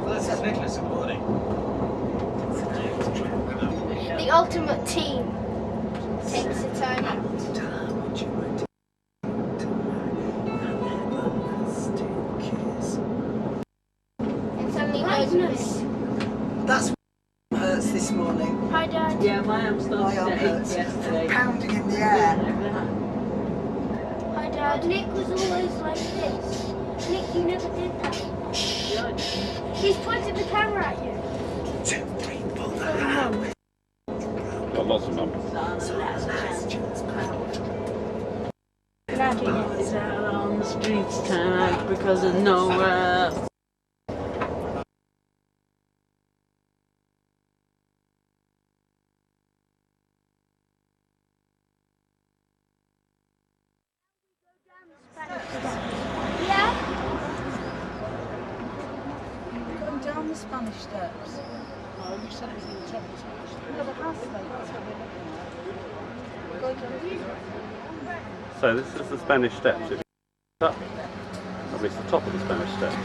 This is Nicholas and Morning. The ultimate team takes its own out. And suddenly Magnus. That's what hurts this morning. Hi Dad. Yeah, my arm started arm to ache hurts. yesterday. Pounding in the air. Hi Dad. Nick was always like this. Nick, you never did that. He's pointed the camera at you. 2, 3, pull the hand. Got lots of mum. It's out on the streets tonight because of nowhere. Yeah? Going down the Spanish steps. Oh, you said it was in the top of the Spanish. No, the house like that's what we're looking at. So this is the Spanish Steps. If you up, at least the top of the Spanish Steps.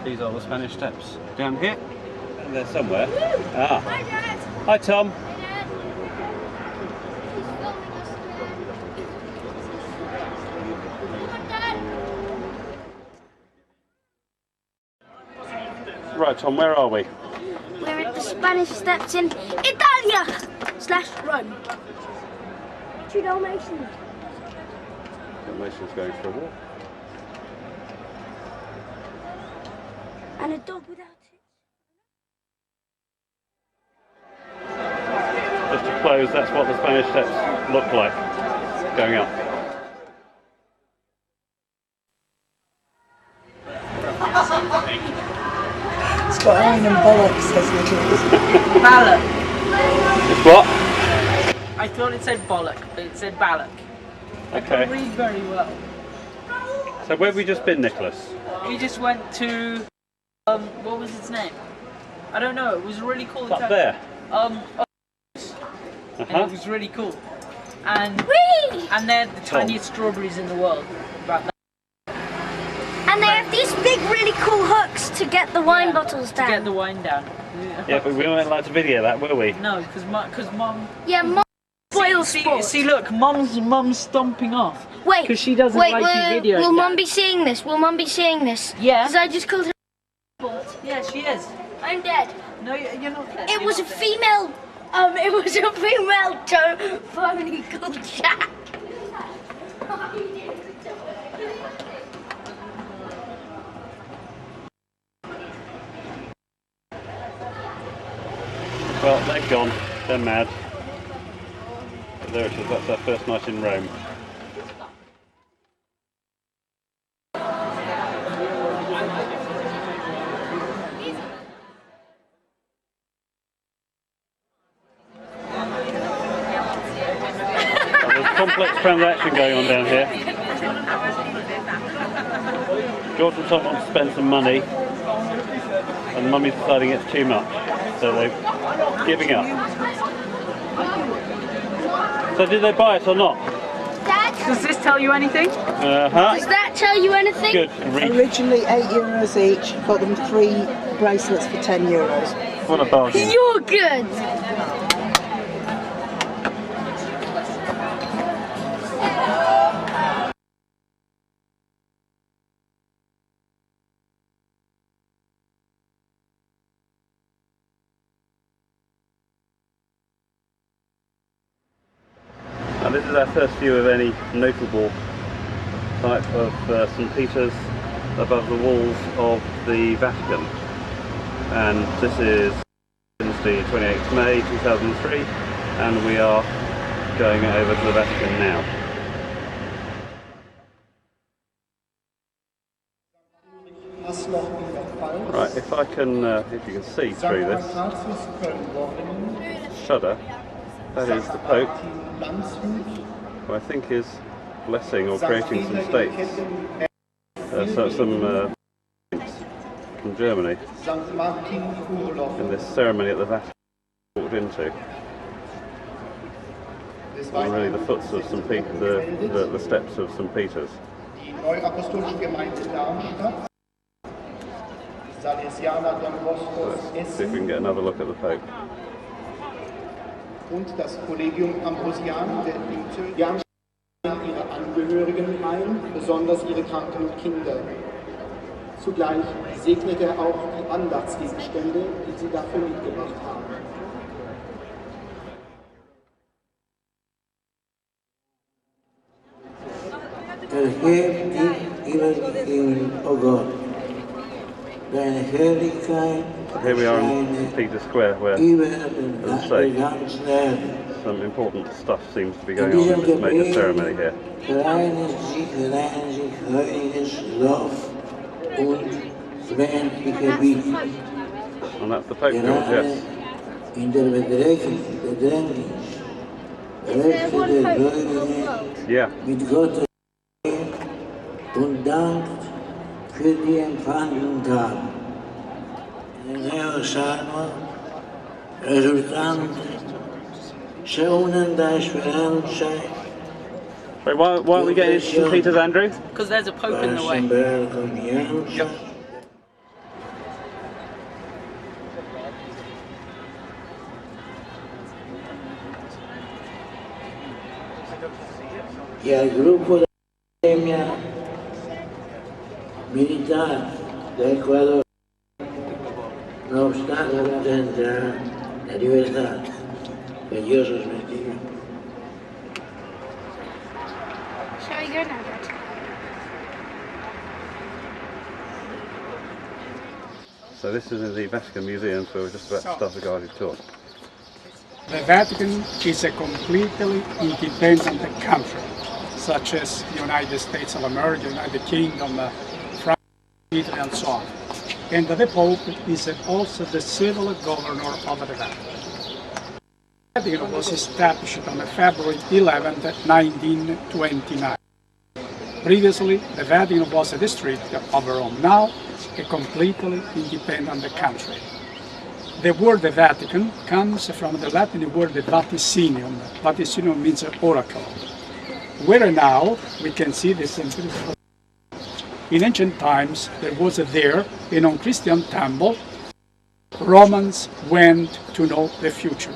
These are the Spanish Steps. Down here, and there somewhere. Ah. Hi Dad. Hi Tom. Hi Dad. He's filming us again. Come on Dad. Right Tom, where are we? We're at the Spanish Steps in Italia/Rome. 2 Dalmatians. Dalmatian's going for a walk. And a dog without it. Just to close, that's what the Spanish Steps look like going up. It's got iron and bollocks, says Nicholas. Ballock. It's what? I thought it said bollock, but it said ballock. I Okay. can read very well. So where have we just been, Nicholas? We just went to, what was its name? I don't know, it was really cool. It's up there. And it Uh-huh. was really cool. And Whee! and they're the tiniest strawberries in the world. About that. And they have these big, really cool hooks to get the wine bottles down. To get the wine down. Yeah, but we weren't allowed to video that, were we? No, because mum. Yeah, Mum. Spoil See, sport. see, look, mum's stomping off. Wait, because she doesn't wait, like you videoing will Mum that. be seeing this? Will Mum be seeing this? Yeah. Because I just called her. Yeah, she is. I'm dead. No, you're not. Dead. It You're was a not dead. female. It was a female pony called Jack. Well, they're gone. They're mad. But there it is. That's our first night in Rome. There's a complex transaction going on down here. George and Tom want to spend some money, and Mummy's deciding it's too much, so they're giving up. So did they buy it or not? Dad, Does this tell you anything? does that tell you anything? Good. Read. Originally €8 each, got them 3 bracelets for €10. What a bargain. You're good. And this is our first view of any notable type of St. Peter's above the walls of the Vatican. And this is Wednesday 28th May 2003, and we are going over to the Vatican now. Right, if I can, if you can see through this shutter, that is the Pope, who I think is blessing or creating some states. So some from Germany in this ceremony at the Vatican. walked into. And really the foots of St. Peter, the steps of St. Peter's. Die Neuapostolische Gemeinde Darmstadt, Salesianer Don Bosco Let's see if we can get another look at the Pope. und das Collegium Ambrosianum der Darmstadt ihre Angehörigen ein, besonders ihre Kranken und Kinder. Zugleich segnet er auch die Andachtsgegenstände, die sie dafür mitgebracht haben. Erheb dich über die Himmel, O Gott. Deine Herrlichkeit Here we are in St. Peter's Square where, über as I say, die ganze Erde. some important stuff seems to be going on in this major ceremony here. Vereinigt sich heiliges Lob und freundliche Bitte. And that's the Pope, George, yes. In der Bedrängnis, Rechte der Gläubigen Yeah. mit Gott und dankt für die empfangenen Gaben. Neo Salmo, resultant se unen da esperanza Wait, why aren't we getting into St. Peter's, Andrew? Because there's a pope in the way. sembrar comienza y al grupo de la Academia Militar de Ecuador, no obstante tendrá la libertad. Que Dios os bendiga. Shall we go now, Dad? So this is in the Vatican Museum, so we're just about to start the guided tour. The Vatican is a completely independent country, such as the United States of America, United Kingdom, France, Italy, and so on. And the Pope is also the civil governor of the Vatican. The Vatican was established on February 11, 1929. Previously, the Vatican was a district of Rome, now a completely independent country. The word the Vatican comes from the Latin word vaticinium. Vaticinium means oracle. Where now we can see the simplicity. In ancient times, there was there a non-Christian temple. Romans went to know the future,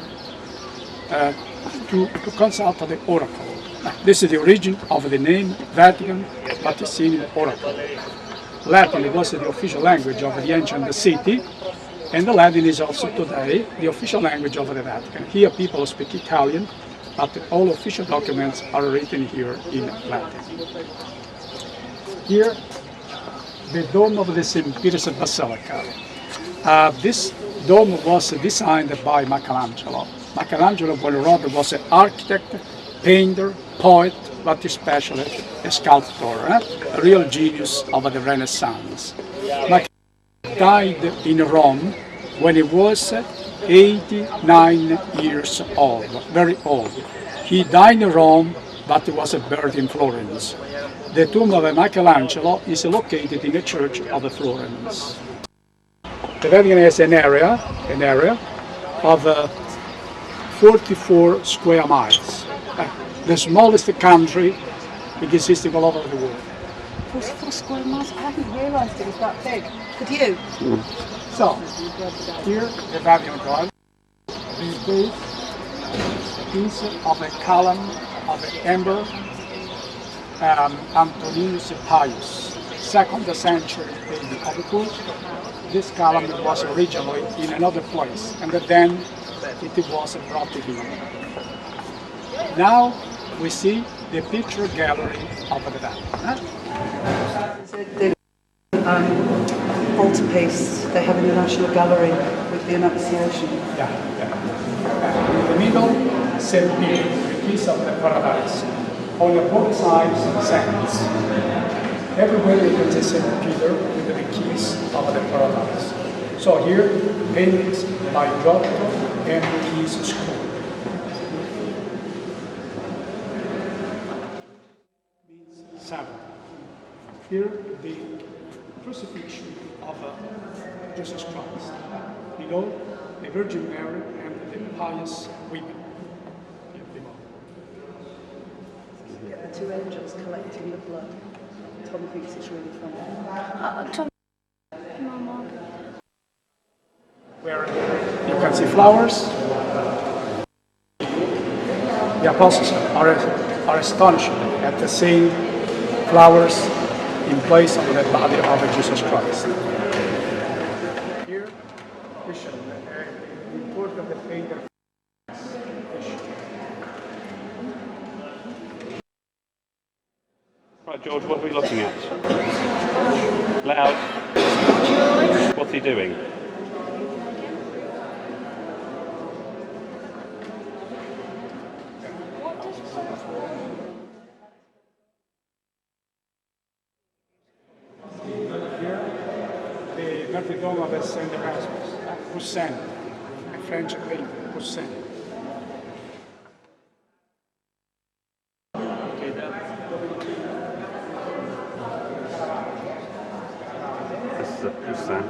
to consult the oracle. This is the origin of the name Vatican, Vaticinium, oracle. Latin was the official language of the ancient city, and the Latin is also today the official language of the Vatican. Here people speak Italian, but all official documents are written here in Latin. Here, the dome of the St. Peter's Basilica. This dome was designed by Michelangelo. Michelangelo Buonarroti was an architect, painter, poet, but especially a sculptor, a real genius of the Renaissance. Michelangelo died in Rome when he was 89 years old, very old. He died in Rome, but he was buried in Florence. The tomb of Michelangelo is located in the church of Florence. The Vatican has an area of 44 square miles. The smallest country existing all over the world. 44 square miles? I hadn't realised it was that big. Could you? So, here the Vatican Garden is based piece of a column of the Emperor Antoninus Pius, 2nd century AD. Of course, this column was originally in another place, and then it was brought here. Now we see the picture gallery of the Vatican. The altarpiece they have in the National Gallery with the Annunciation. In the middle, St. Peter, the keys of the paradise. On the both sides, saints. Everywhere you can see St. Peter with the keys of the paradise. So here, paintings by Giotto and his school. Sabbath. Here, the crucifixion of Jesus Christ. Below, the Virgin Mary and the pious women. Get the two angels collecting the blood. Tom thinks it's really funny. Tom. Mama. Where you can see flowers. The apostles are astonished at the seeing flowers in place of the body of Jesus Christ. Here we show the importance of the painter. Right, George, what are we looking at? Loud. What's he doing? The Notre Dame of Saint Erasmus, Poussin, a French painter, Poussin. This is a Poussin.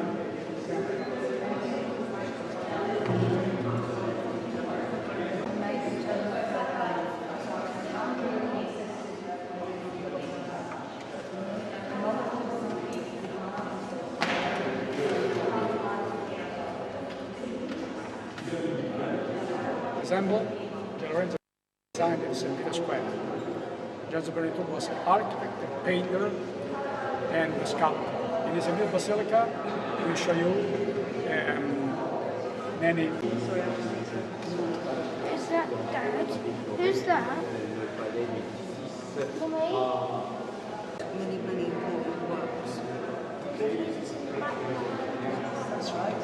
Example, the Lorenzo designed in St. Peter's Square. Giorgio Benedetto was an architect, a painter, and a sculptor. In the St. Peter's Basilica, we will show you many. Is that Dad? Who's that? For me? Many, many important works. That's right.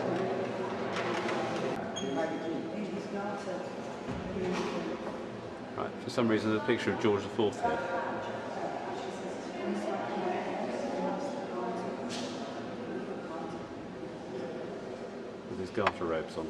Right, for some reason there's a picture of George IV here. With his garter robes on.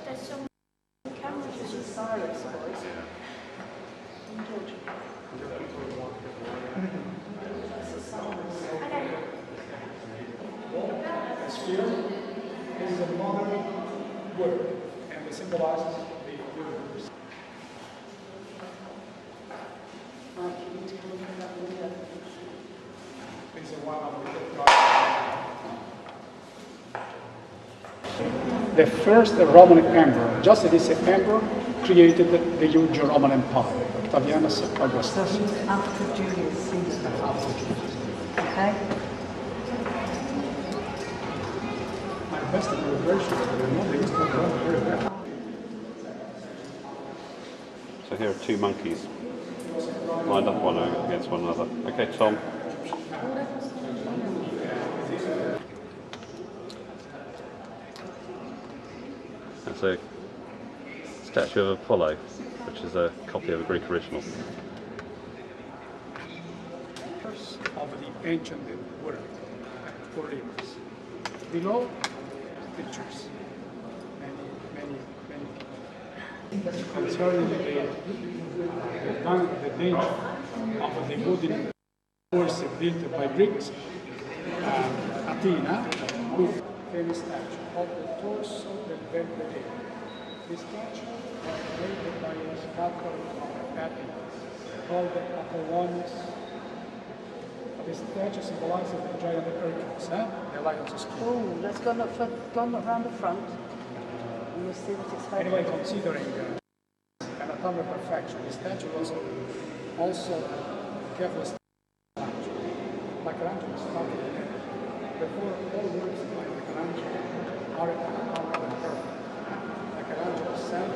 There's some cameras. Silence, boys. Sphere is a modern word, and it symbolizes the universe. Mark, you need to come and that window. It's one of the first Roman emperor, just this emperor, created the huge Roman Empire, Octavianus Augustus. After Julius Caesar. After Julius. Okay? My best celebration is very well. So here are two monkeys lined up one against one another. Okay, Tom. That's a statue of Apollo, which is a copy of a Greek original. Of the ancient world, for rivers. Below, pictures. Many. Concerning the danger of the wooden horse built by Greeks, Athena, with famous statue of the torso del Belvedere. This statue was created by a sculptor of Athens called Apollonius. The statue symbolizes the giant Hercules, the lion's skin. Oh, let's go look round the front. And we'll see what it's like. Anyway, considering anatomical perfection, the statue was also carefully statue. Michelangelo started before all works by Michelangelo are anatomically perfect. Michelangelo said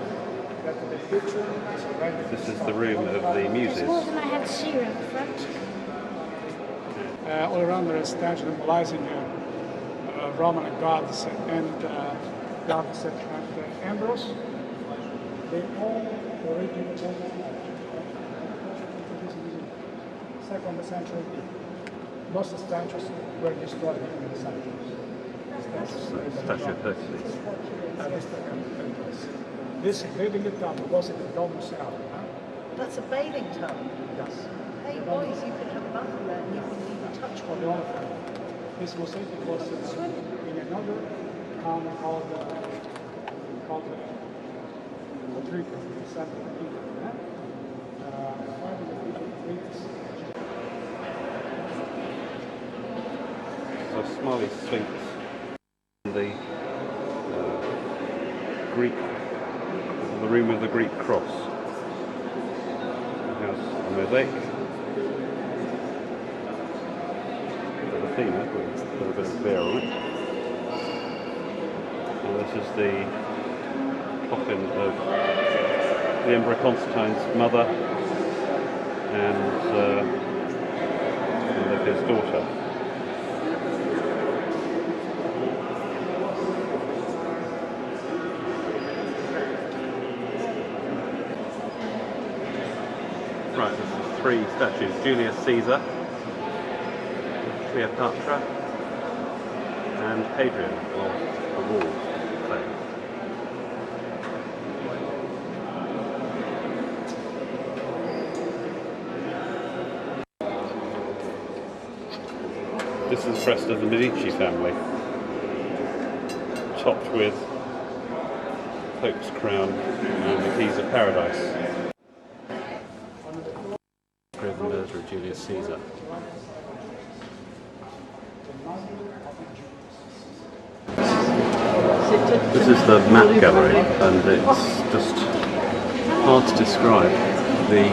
that the picture is already. This is the room of the muses. There's more than I had to see around the front. all around there is statue symbolizing Roman gods and gods and Ambrose. They all originated in the 2nd century. Most statues were destroyed in the century. Statue of Hercules. This bathing tub was in the Domus Aurea. That's a bathing tub. Yes. Hey boys, you can have a bath in there and you can even touch For one. the other this mosaic was in another town called Patrica, the center of England. So Smiley Sphinx, the Greek, the room of the Greek cross. It has a mosaic. With a Athena with a bit of beer on it. And this is the coffin of the Emperor Constantine's mother and of his daughter. Right, this is 3 statues: Julius Caesar, Cleopatra, and Hadrian of the Wall fame. This is the crest of the Medici family, topped with Pope's crown and the keys of paradise. The murder of Julius Caesar. This is the map gallery, and it's just hard to describe the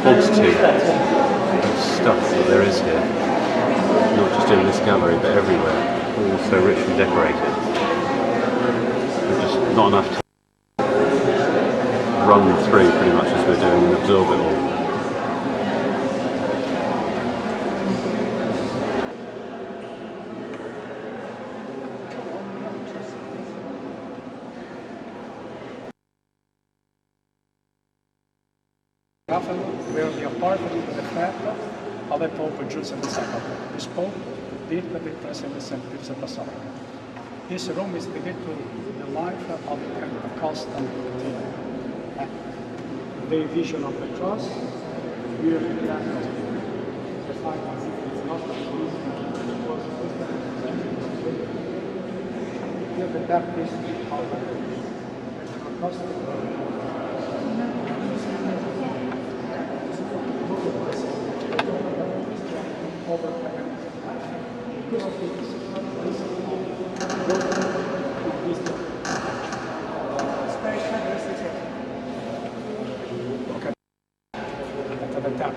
quantity of stuff that there is here. Not just in this gallery, but everywhere. All so richly decorated. There's just not enough to run through pretty much as we're doing and absorb it all. Where the apartment of the family of the Pope Julius II. This Pope did the present St. Peter's Basilica. This room is dedicated to the life of the Emperor Constantine. The vision of the cross, here the fact that it's not here the baptism of the Constantine. At the top.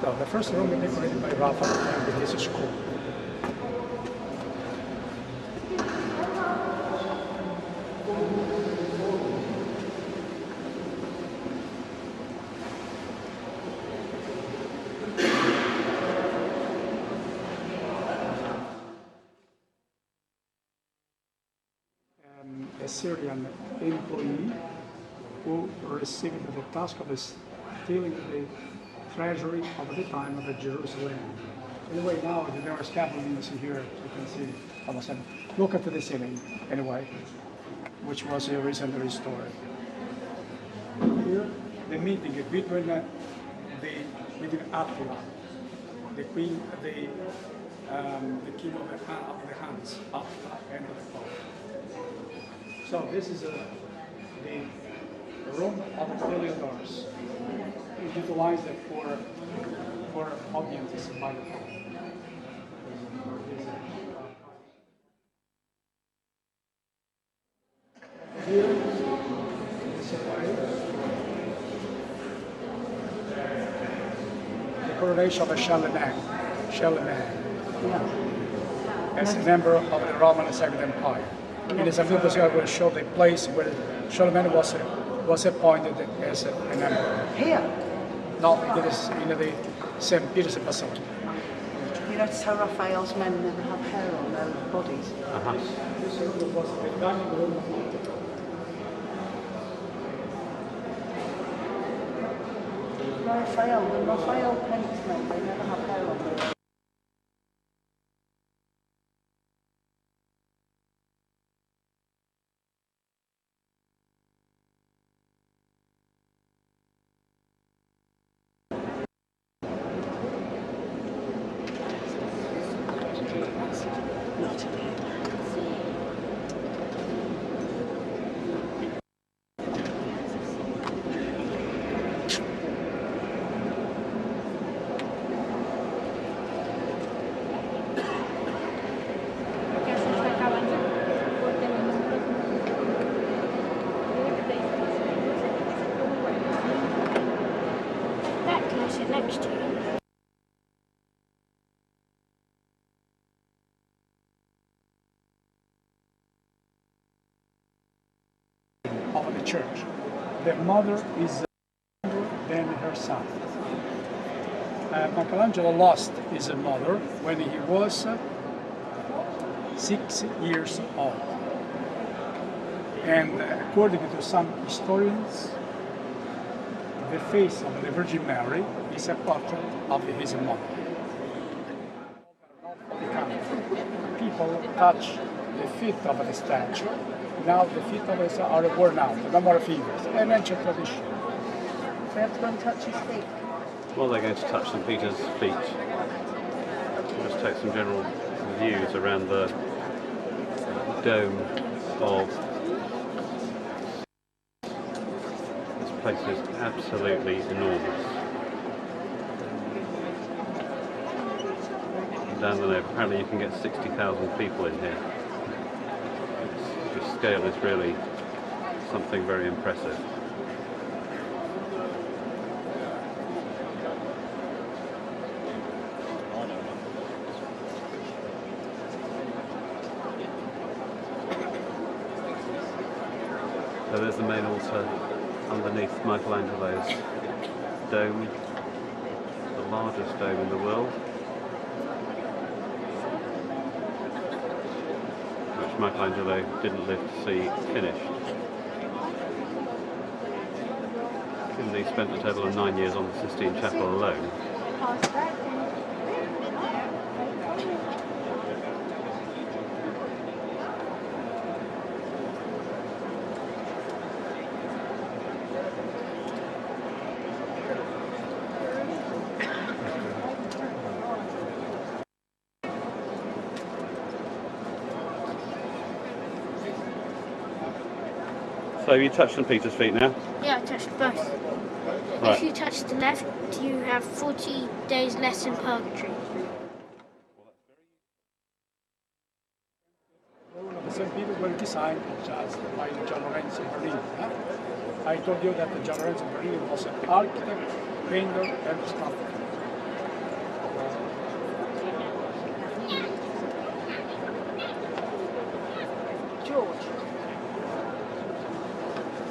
So the first room is decorated by Raphael, and this is cool. A Syrian employee who received the task of stealing the treasury of the time of Jerusalem. Anyway, now there are scaffoldings here, you can see almost everything. Look at the ceiling, anyway, which was recently restored. Here, the meeting between Attila, the king of the Huns, Attila, and the Pope. So this is the room of the Heliodorus. We utilized it for audiences by the Pope. Here is the coronation of Charlemagne. As a member of the Roman Second Empire. In the sabbatical, I will show the place where Charlemagne was appointed as an emperor. Here? No, it is in the St. Peter's Basilica. You notice how Raphael's men never have hair on their bodies? When Raphael paints men, they never have hair on them. That can I sit next to you? Of the church. The mother is older than her son. Michelangelo lost his mother when he was 6 years old. And according to some historians, the face of the Virgin Mary is a portrait of his mother. People touch the feet of the statue. Now the feet of us are worn out, no more fingers, an ancient tradition. They have to go and touch his feet. Well, they're going to touch St. Peter's feet. We'll just take some general views around the dome of this place. Is absolutely enormous. And down the nave, apparently you can get 60,000 people in here. The scale is really something very impressive. So there's the main altar underneath Michelangelo's dome, the largest dome in the world, which Michelangelo didn't live to see finished. And he spent a total of 9 years on the Sistine Chapel alone. So you touched St. Peter's feet now? Yeah, I touched both. Right. If you touch the left, you have 40 days less in purgatory. St. Peter were designed just by Gian Lorenzo Bernini. I told you that Gian Lorenzo Bernini was an architect, painter, and sculptor. George.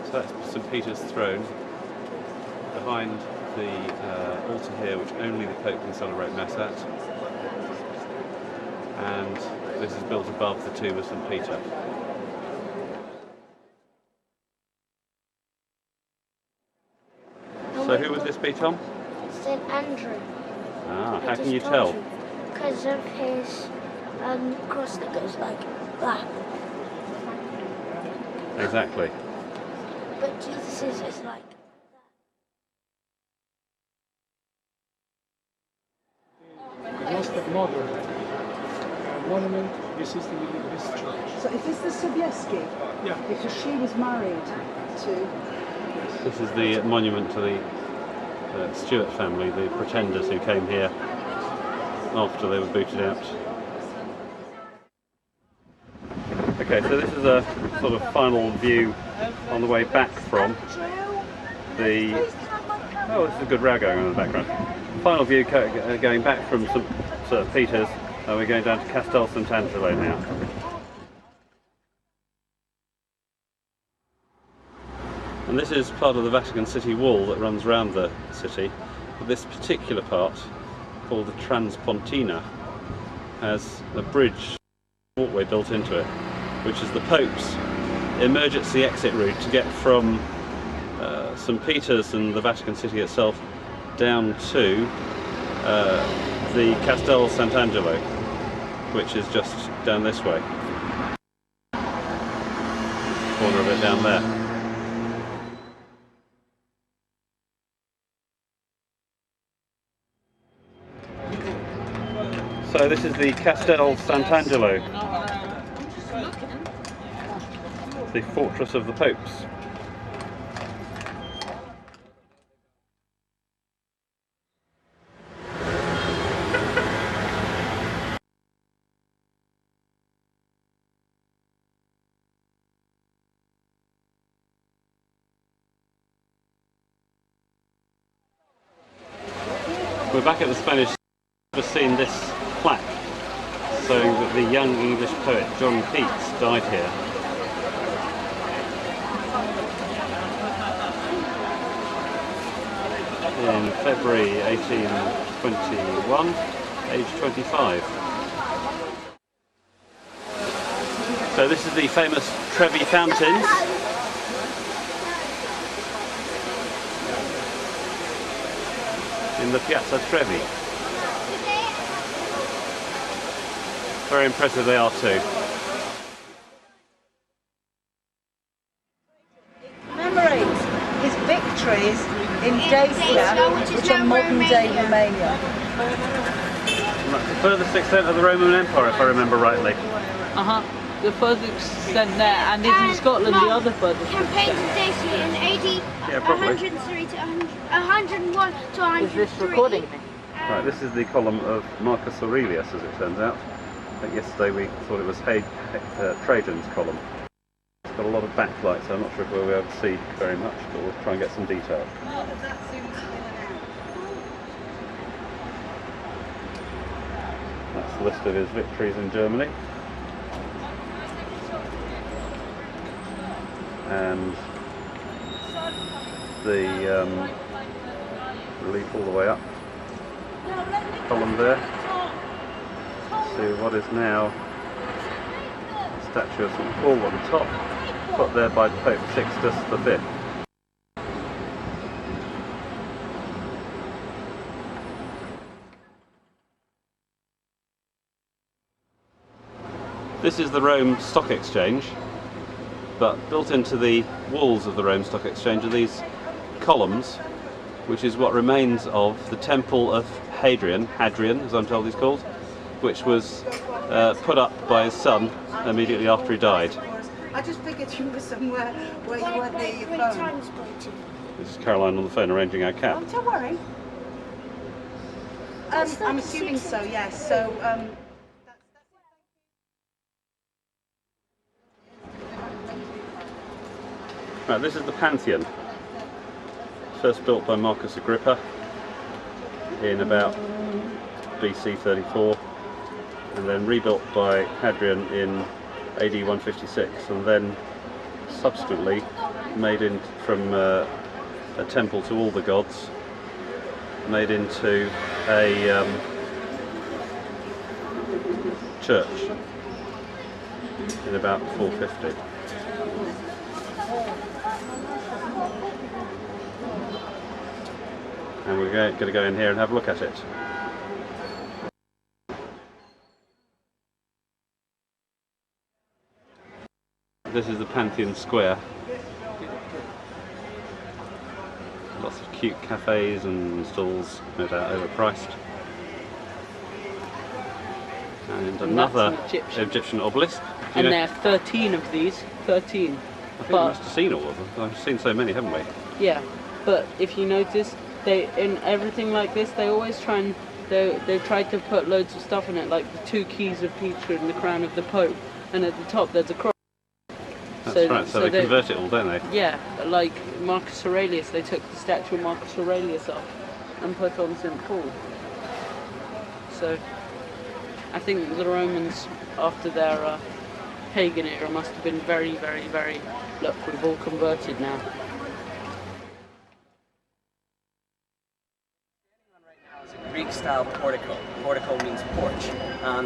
So that's St. Peter's throne. Behind the altar here, which only the Pope can celebrate Mass at. And this is built above the tomb of St. Peter. So who would this be, Tom? St. Andrew. Ah, how can you tell? Because of his cross that goes like that. Exactly. But Jesus is like The most modern monument existing in this church. So is this the Sobieski? Yeah. Because she was married to... This is the monument to the Stuart family, the pretenders who came here after they were booted out. Okay, so this is a sort of final view on the way back from the... Oh, this is a good row going on in the background. Final view going back from St. Peter's, and we're going down to Castel Sant'Angelo now. And this is part of the Vatican City wall that runs around the city. But this particular part, called the Transpontina, has a bridge walkway built into it, which is the Pope's emergency exit route to get from St. Peter's and the Vatican City itself down to the Castel Sant'Angelo, which is just down this way. Corner of it down there. So this is the Castel Sant'Angelo, the fortress of the popes. We're back at the Spanish. I've just seen this plaque showing that the young English poet John Keats died here. In February 1821, aged 25. So this is the famous Trevi fountains. In the Piazza Trevi. Very impressive they are too. Commemorate his victories in Dacia, which are modern day Romania. And that's the furthest extent of the Roman Empire, if I remember rightly. The furthest extent there, and in Scotland the other furthest Campaigns of extent. Dacia in AD Yeah, probably. 103 to 101 to 103. Is this recording me? Right, this is the column of Marcus Aurelius, as it turns out. I think yesterday we thought it was Trajan's column. It's got a lot of backlight, so I'm not sure if we'll be able to see very much, but we'll try and get some detail. That's the list of his victories in Germany. And the relief all the way up. Column there. See what is now a statue of St. Paul on the top, put there by Pope Sixtus V. This is the Rome Stock Exchange, but built into the walls of the Rome Stock Exchange are these columns, which is what remains of the Temple of Hadrian, as I'm told he's called, which was put up by his son immediately after he died. I just figured you were somewhere where you weren't near your phone. This is Caroline on the phone arranging our cab. Don't worry. I'm assuming so, yes. So, Right, this is the Pantheon, first built by Marcus Agrippa in about BC 34, and then rebuilt by Hadrian in AD 156, and then subsequently made in from a temple to all the gods, made into a church in about 450. And we're going to go in here and have a look at it. This is the Pantheon Square. Lots of cute cafes and stalls, no doubt overpriced. And another Egyptian obelisk. And there are 13 of these. 13. I think we must have seen all of them. I've seen so many, haven't we? Yeah, but if you notice, in everything like this, they always try and they try to put loads of stuff in it, like the 2 keys of Peter and the crown of the Pope, and at the top there's a cross. That's right. So they convert it all, don't they? Yeah, like Marcus Aurelius, they took the statue of Marcus Aurelius up and put on St. Paul. So I think the Romans, after their pagan era, must have been very, very, very. Look, we've all converted now. Greek-style portico. Portico means porch.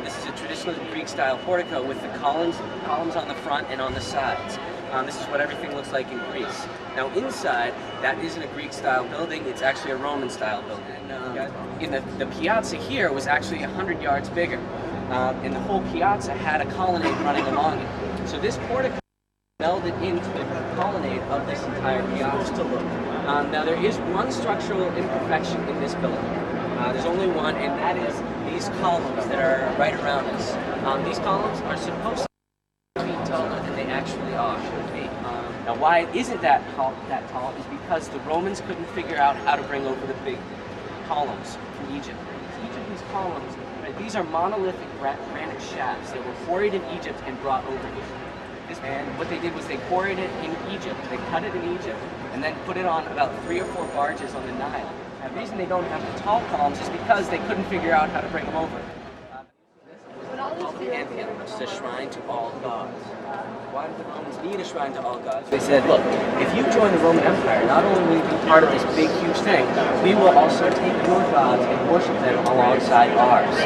This is a traditional Greek-style portico with the columns on the front and on the sides. This is what everything looks like in Greece. Now inside, that isn't a Greek-style building, it's actually a Roman-style building. In the piazza here was actually 100 yards bigger. And the whole piazza had a colonnade running along it. So this portico melded into the colonnade of this entire piazza. Now there is one structural imperfection in this building. There's only one, and that is these columns that are right around us. These columns are supposed to be taller than they actually are. Now why it isn't that tall is because the Romans couldn't figure out how to bring over the big columns from Egypt. Each of these columns, right, these are monolithic granite shafts that were quarried in Egypt and brought over here. And what they did was they quarried it in Egypt, they cut it in Egypt, and then put it on about 3 or 4 barges on the Nile. And the reason they don't have the tall columns is because they couldn't figure out how to bring them over. The Pantheon, which is a shrine to all gods. Why did the Romans need a shrine to all gods? They said, look, if you join the Roman Empire, not only will you be part of this big, huge thing, we will also take your gods and worship them alongside ours.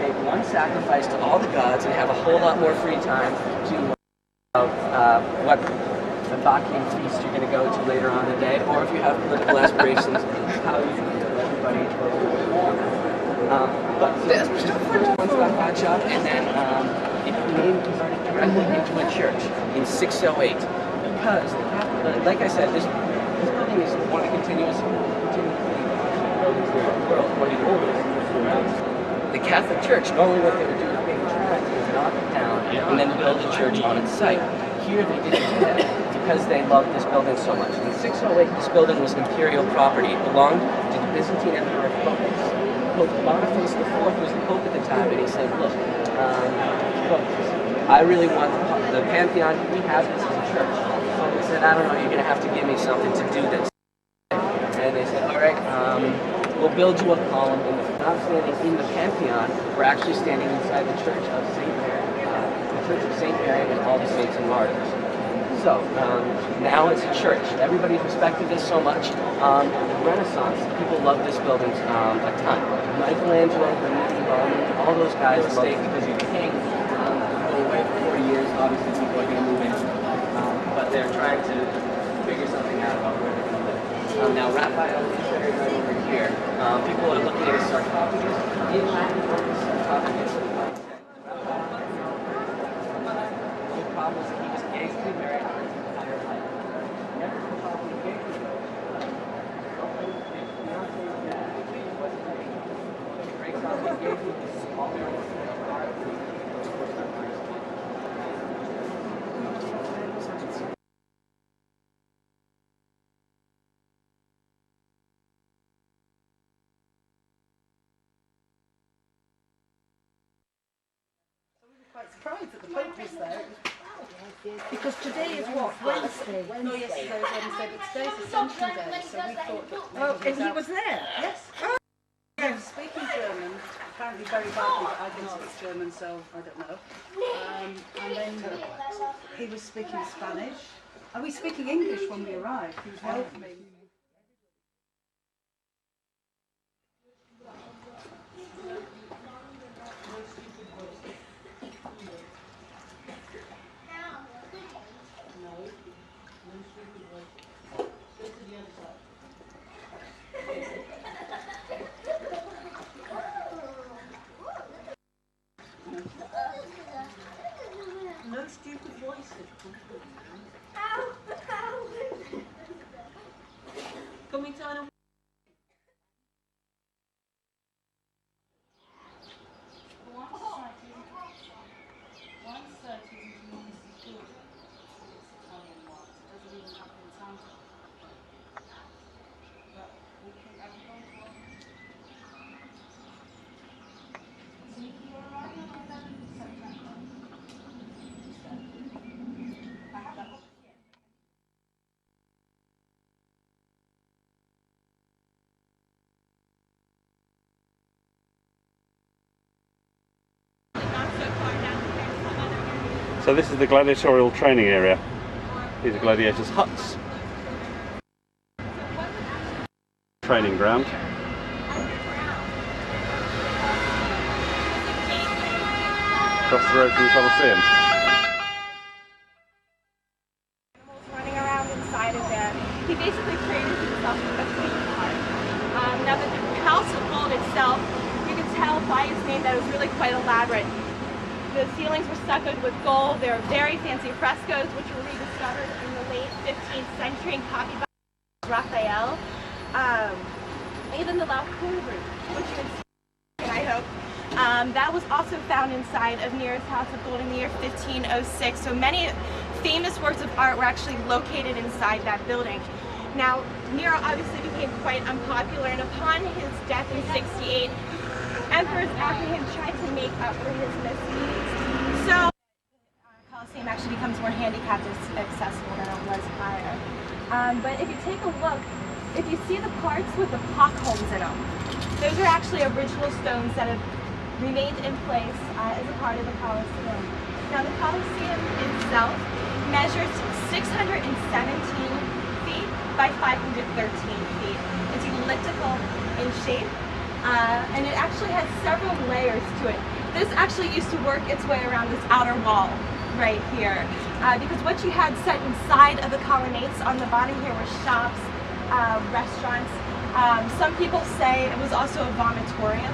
Make one sacrifice to all the gods and have a whole lot more free time to what the Bacchian feast you're going to go to later on in the day, or if you have political aspirations, how you can get everybody but this was the first one to that shop, and then it converted directly into a church in 608. Because, like I said, this building is one of the continuous buildings in the world, one of the oldest. The Catholic Church, normally what they would do is they would try to knock it down and then build a church on its site. Here they didn't do that because they loved this building so much. In 608, this building was imperial property. It belonged to the Byzantine Emperor Phocas. Pope Boniface IV was the Pope at the time, and he said, look, I really want the Pantheon, we have this as a church. So he said, I don't know, you're going to have to give me something to do this. And they said, all right, we'll build you a column. And we're not standing in the Pantheon, we're actually standing inside the Church of St. Mary, the Church of St. Mary and all the saints and martyrs. So, now it's a church. Everybody's respected this so much. The Renaissance, people love this building a ton. Michelangelo, all those guys stayed because you're king. Go away for 40 years, obviously people are going to move in. But they're trying to figure something out about where they're going to live. Now, Raphael is buried right over here. People are looking at his sarcophagus. In Latin, sarcophagus. The problem is that he was gaisly married for his entire life. Never been properly gaisly. Breaks off the engagement, this is all their Quite surprised that the Pope was there. Because today is what? Wednesday. Oh yes, today's Wednesday, but today's Ascension Day, so we thought that... Oh, and he was there? Yes. Oh. He was speaking German, apparently very badly, but I didn't speak German, so I don't know. And then he was speaking Spanish. And we speaking English when we arrived. He was welcoming. No stupid voices. Can we turn away? So this is the gladiatorial training area. These are gladiators' huts. Training ground. across the road from the Colosseum. Running around inside of there. He basically created himself a theme park. Now the House of Gold itself, you can tell by its name that it was really quite elaborate. The ceilings were stuccoed with gold. There are very fancy frescoes which were rediscovered in the late 15th century and copied by Raphael. Even the Laocoon group, which you would see, I hope, that was also found inside of Nero's House of Gold in the year 1506. So many famous works of art were actually located inside that building. Now, Nero obviously became quite unpopular, and upon his death in 68, emperors after him tried to make up for his misdeeds. So, Colosseum actually becomes more handicapped accessible than it was prior. But if you take a look, if you see the parts with the pockholes in them, those are actually original stones that have remained in place as a part of the Colosseum. Now the Colosseum itself measures 617 feet by 513 feet. It's elliptical in shape, and it actually has several layers to it. This actually used to work its way around this outer wall right here, because what you had set inside of the colonnades on the bottom here were shops, restaurants. Some people say it was also a vomitorium.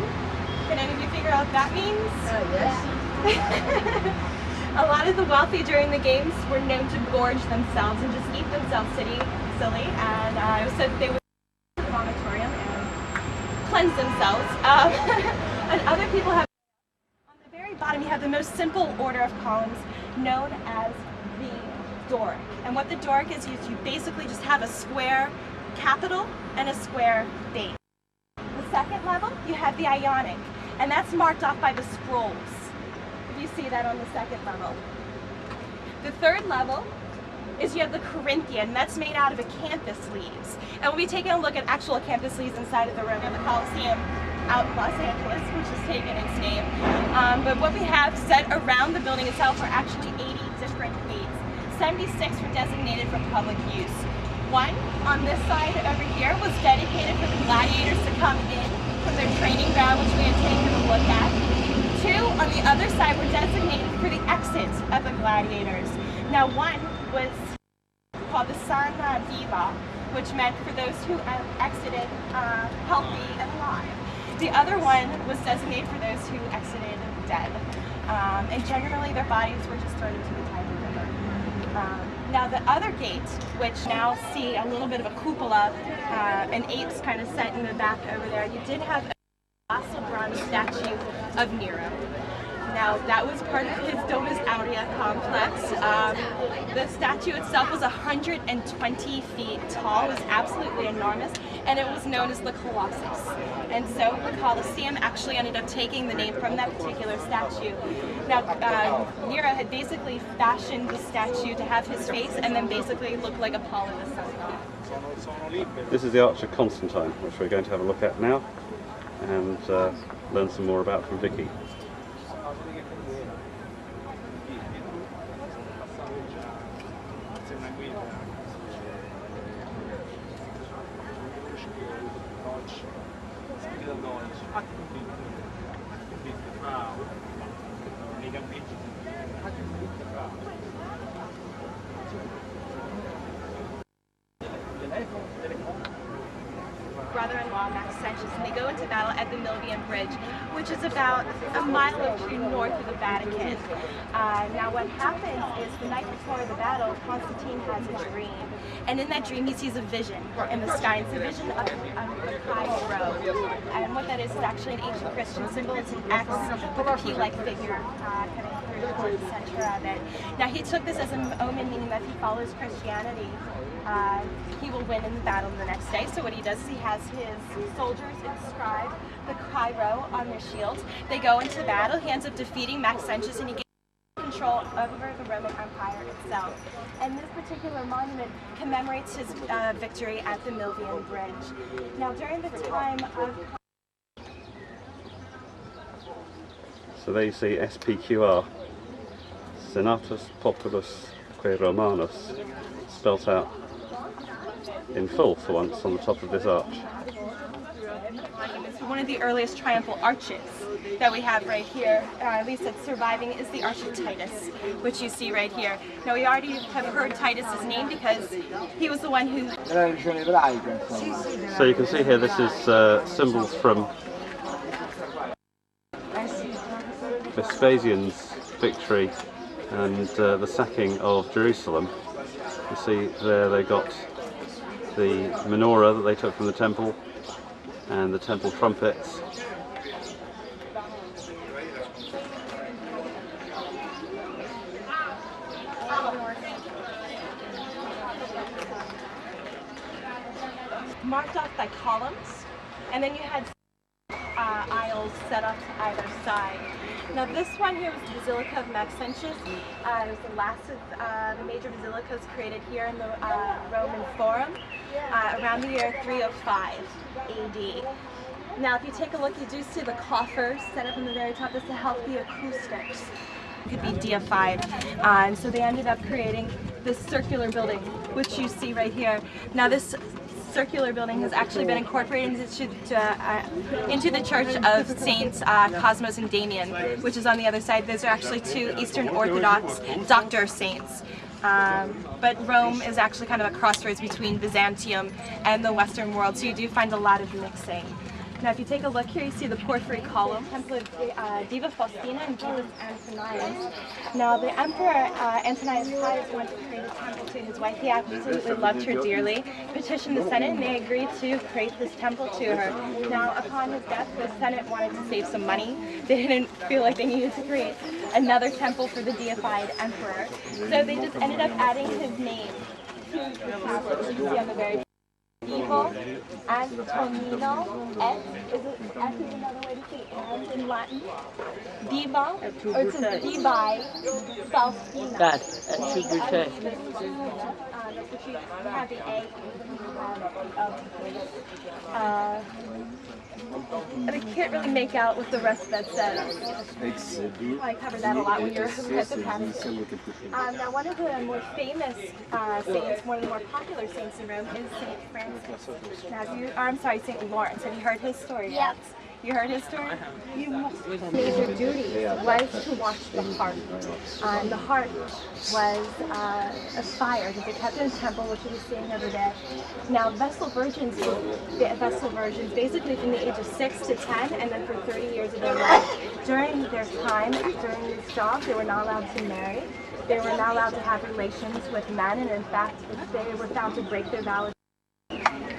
Can any of you figure out what that means? Yes. A lot of the wealthy during the games were known to gorge themselves and just eat themselves silly, and it was said that they would go to the vomitorium and cleanse themselves. And other people have, on the very bottom you have the most simple order of columns known as the Doric. And what the Doric is you basically just have a square capital and a square base. The second level, you have the Ionic, and that's marked off by the scrolls. If you see that on the second level. The third level is you have the Corinthian, that's made out of acanthus leaves. And we'll be taking a look at actual acanthus leaves inside of the room of the Colosseum out in Los Angeles, which has taken its name. But what we have set around the building itself are actually 80 different gates. 76 were designated for public use. One on this side over here was dedicated for the gladiators to come in from their training ground, which we had taken a look at. Two on the other side were designated for the exit of the gladiators. Now one was called the Sana Viva, which meant for those who exited healthy and alive. The other one was designated for those who exited dead. And generally their bodies were just thrown into the Tiber River. Now the other gate, which now see a little bit of a cupola, and apes kind of set in the back over there, you did have a colossal bronze statue of Nero. Now that was part of his Domus Aurea complex. The statue itself was 120 feet tall. It was absolutely enormous, and it was known as the Colossus. And so the Colosseum actually ended up taking the name from that particular statue. Now Nero had basically fashioned the statue to have his face and then basically look like Apollo the sun. This is the Arch of Constantine, which we're going to have a look at now and learn some more about from Vicky. Brother-in-law Maxentius, and they go into battle at the Milvian Bridge, which is about a mile or two north of the Vatican. Now what happens is the night before the battle, Constantine has a dream, and in that dream he sees a vision in the sky. It's a vision of the Cairo, and what that is actually an ancient Christian symbol. It's an X with a P-like figure coming through towards the center of it. Now he took this as an omen, meaning that if he follows Christianity, he will win in the battle the next day. So what he does is he has his soldiers inscribe the Cairo on their shields. They go into battle. He ends up defeating Maxentius, and he gets control over the Roman Empire itself. And this particular monument commemorates his victory at the Milvian Bridge. Now during the time of... So there you see SPQR, Senatus Populus Que Romanus, spelt out in full for once on the top of this arch. monuments, one of the earliest triumphal arches that we have right here, at least that's surviving, is the Arch of Titus, which you see right here. Now we already have heard Titus's name because he was the one who... So you can see here this is symbols from Vespasian's victory and the sacking of Jerusalem. You see there they got the menorah that they took from the temple and the temple trumpets. Marked off by columns, and then you had aisles set up to either side. Now this one here was the Basilica of Maxentius. It was the last of the major basilicas created here in the Roman Forum around the year 305 AD. Now if you take a look, you do see the coffers set up in the very top. This to help the acoustics. It could be deified, and so they ended up creating this circular building, which you see right here. Now this circular building has actually been incorporated into the Church of Saints Cosmos and Damian, which is on the other side. Those are actually two Eastern Orthodox doctor saints. But Rome is actually kind of a crossroads between Byzantium and the Western world, so you do find a lot of mixing. Now if you take a look here, you see the porphyry column, Temple of Diva Faustina and Diva Antonius. Now the Emperor Antonius Pius wanted to create a temple to his wife. He absolutely loved her dearly, petitioned the Senate, and they agreed to create this temple to her. Now upon his death, the Senate wanted to save some money. They didn't feel like they needed to create another temple for the deified emperor. So they just ended up adding his name to the tablet, which you see on the very Divo, Antonino, S is another way to say and in Latin. Diva, or it says Divi, Faustina. Dad, should we check? We have the A. And I can't really make out what the rest of that says. I cover that a lot when you're at the past. Now one of the more famous saints, one of the more popular saints in Rome is Saint Francis. Now, Saint Lawrence. Have you heard his story yet? You heard his story? Major duty was to watch the heart. The heart was a fire that they kept in the temple, which we see every day. Now, Vestal virgins, basically from the age of 6 to 10, and then for 30 years of their life, during their time, during this job, they were not allowed to marry. They were not allowed to have relations with men, and in fact, if they were found to break their vows,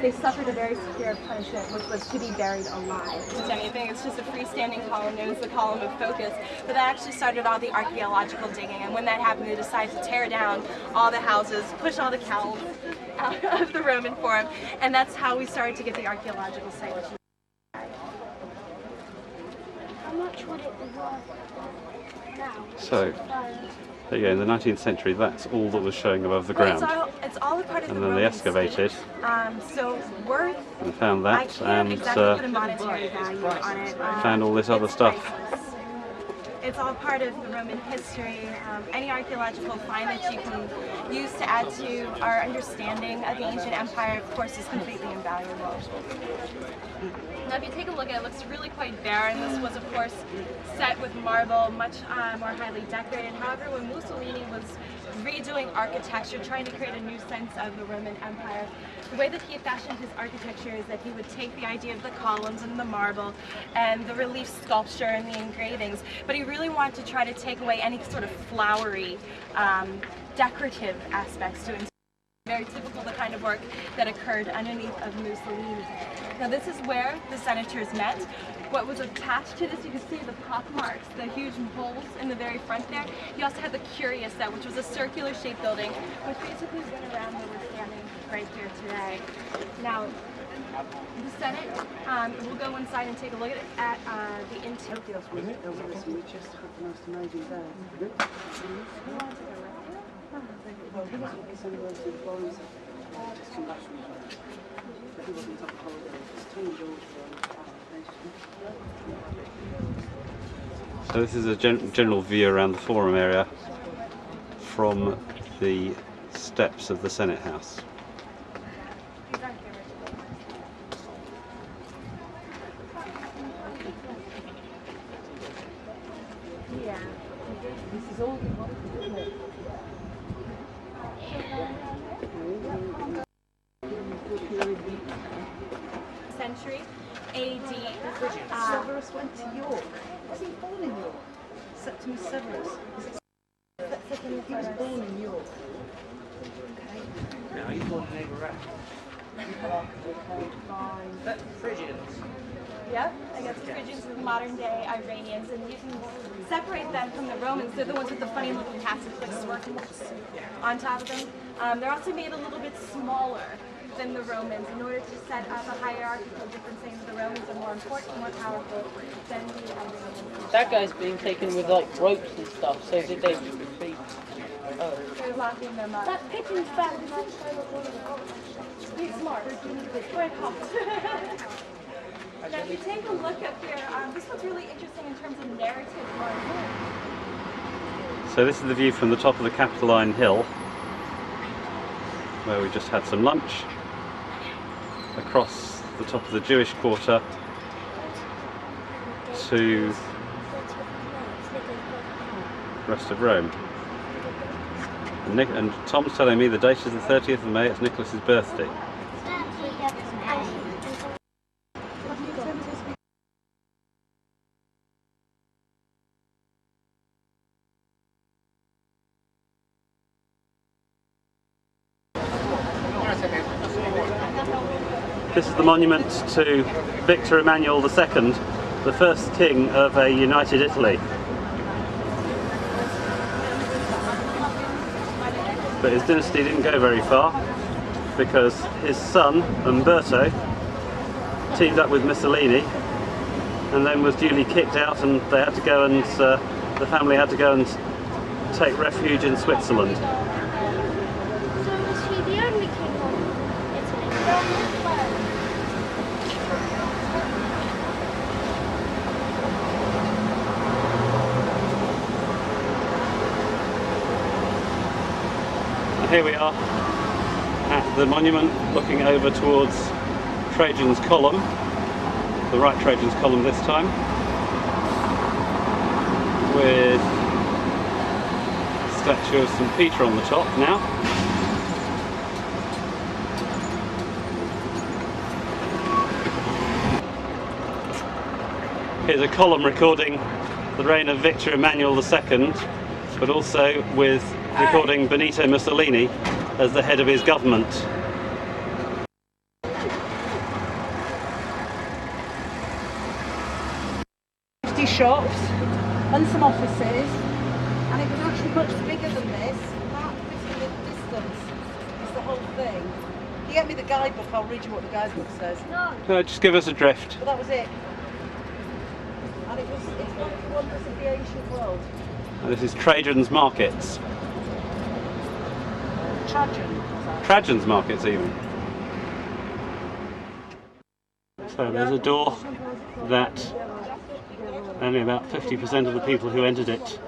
they suffered a very severe punishment, which was to be buried alive. If anything, it's just a freestanding column known as the Column of Focus. But that actually started all the archaeological digging, and when that happened, they decided to tear down all the houses, push all the cows out of the Roman Forum, and that's how we started to get the archaeological site. How much would it be worth now? So, there you go, in the 19th century, that's all that was showing above the ground. It's all a part of and the then Roman they excavated so worth, and found that, I can't exactly put a monetary value on it. Found all this other stuff. Priceless. It's all part of the Roman history. Any archaeological find that you can use to add to our understanding of the ancient empire, of course, is completely invaluable. Now, if you take a look at it, it looks really quite barren. This was, of course, set with marble, much more highly decorated. However, when Mussolini was redoing architecture, trying to create a new sense of the Roman Empire, the way that he fashioned his architecture is that he would take the idea of the columns and the marble and the relief sculpture and the engravings, but he really wanted to try to take away any sort of flowery, decorative aspects to it. Very typical of the kind of work that occurred underneath of Mussolini. Now this is where the senators met. What was attached to this, you can see the pock marks, the huge holes in the very front there. You also had the Curia set, which was a circular shaped building, which basically went around where we're standing right here today. Now, the Senate, we'll go inside and take a look at the interior. So this is a general view around the forum area from the steps of the Senate House. Century AD. Severus went to York. Was he born in York? Septimus Severus. He was born in York. No, he's born in Iraq. But Phrygians. Yeah, I guess the Phrygians are the modern day Iranians, and you can separate them from the Romans. They're the ones with the funny looking hats with like smirks on top of them. They're also made a little bit smaller than the Romans in order to set up a hierarchical difference, saying that the Romans are more important, more powerful than the Iranians. That guy's being taken with like ropes and stuff, so that they can be. Oh. They're locking them up. That pigeon's back. Be smart. Very hot. Now, if you take a look up here, this one's really interesting in terms of narrative art. So this is the view from the top of the Capitoline Hill, where we just had some lunch, across the top of the Jewish quarter to the rest of Rome. And Tom's telling me the date is the 30th of May, it's Nicholas's birthday. This is the monument to Victor Emmanuel II, the first king of a united Italy. But his dynasty didn't go very far because his son, Umberto, teamed up with Mussolini and then was duly kicked out, and they had to go and the family had to go and take refuge in Switzerland. So was he the only king of Italy? Here we are at the monument looking over towards Trajan's Column, the right Trajan's Column this time, with a statue of St. Peter on the top now. Here's a column recording the reign of Victor Emmanuel II, but also with recording Benito Mussolini as the head of his government. Shops and some offices, and it was actually much bigger than this. That is the distance, is the whole thing. If you get me the guidebook, I'll read you what the guidebook says. No, just give us a drift. But that was it. And it's one of the wonders of the ancient world. And this is Trajan's Markets. Trajan's Markets even. So there's a door that only about 50% of the people who entered it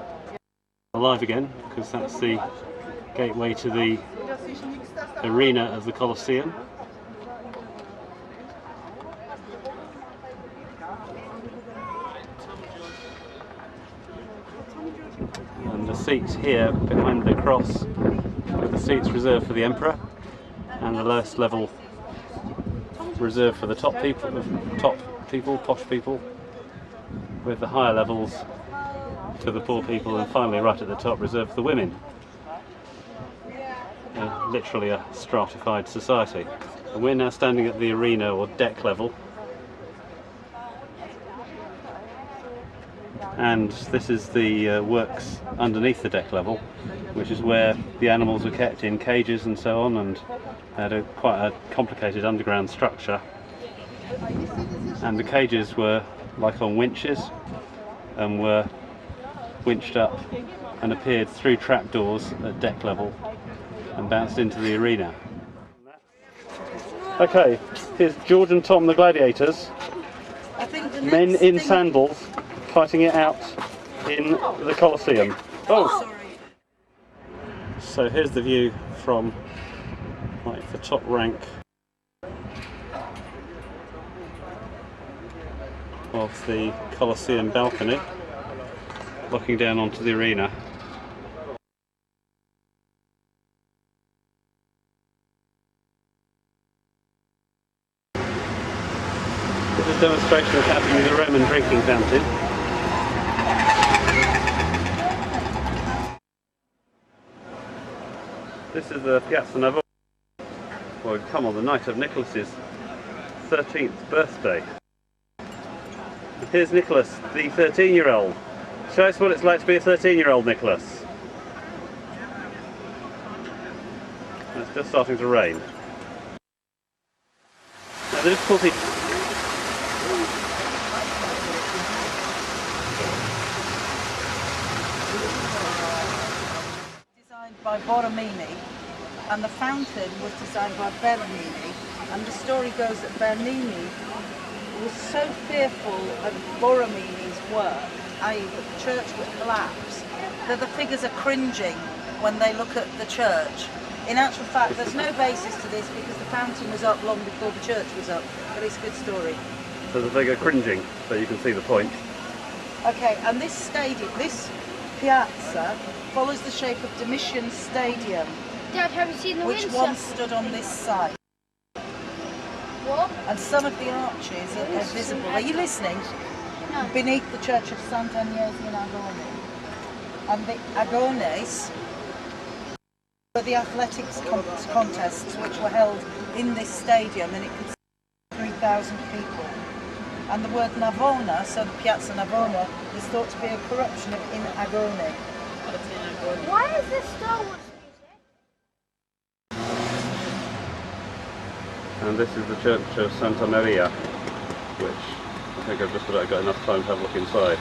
are alive again, because that's the gateway to the arena of the Colosseum. And the seats here behind the cross are the seats reserved for the emperor, and the lowest level reserved for the top people, posh people, with the higher levels to the poor people, and finally right at the top reserved for the women. Literally a stratified society. And we're now standing at the arena or deck level, and this is the works underneath the deck level, which is where the animals were kept in cages and so on, and had quite a complicated underground structure. And the cages were like on winches, and were winched up and appeared through trapdoors at deck level and bounced into the arena. Okay, here's George and Tom the gladiators, men in sandals, fighting it out in the Colosseum. Oh! So here's the view from like the top rank of the Colosseum balcony, looking down onto the arena, This is a demonstration of how to use a Roman drinking fountain. This is the Piazza Navona, where we come on the night of Nicholas's 13th birthday. Here's Nicholas, the 13-year-old. Show us what it's like to be a 13-year-old, Nicholas. It's just starting to rain. Now, the difficulty... Designed by Borromini, and the fountain was designed by Bernini, and the story goes that Bernini was so fearful of Borromini's work, i.e. that the church would collapse, that the figures are cringing when they look at the church. In actual fact, there's no basis to this because the fountain was up long before the church was up, but it's a good story. So the figure cringing, so you can see the point. Okay, and this stadium, this piazza, follows the shape of Domitian's Stadium, Dad, have you seen the which Windsor? once stood on this site. What? And some of the arches are visible. Are you listening? No. Beneath the church of Sant'Agnese in Agone. And the Agones were the athletics contests which were held in this stadium, and it could seat 3,000 people. And the word Navona, so the Piazza Navona, is thought to be a corruption of in Agone. Why is this Star Wars music? And this is the church of Santa Maria, which I think I've just about got enough time to have a look inside.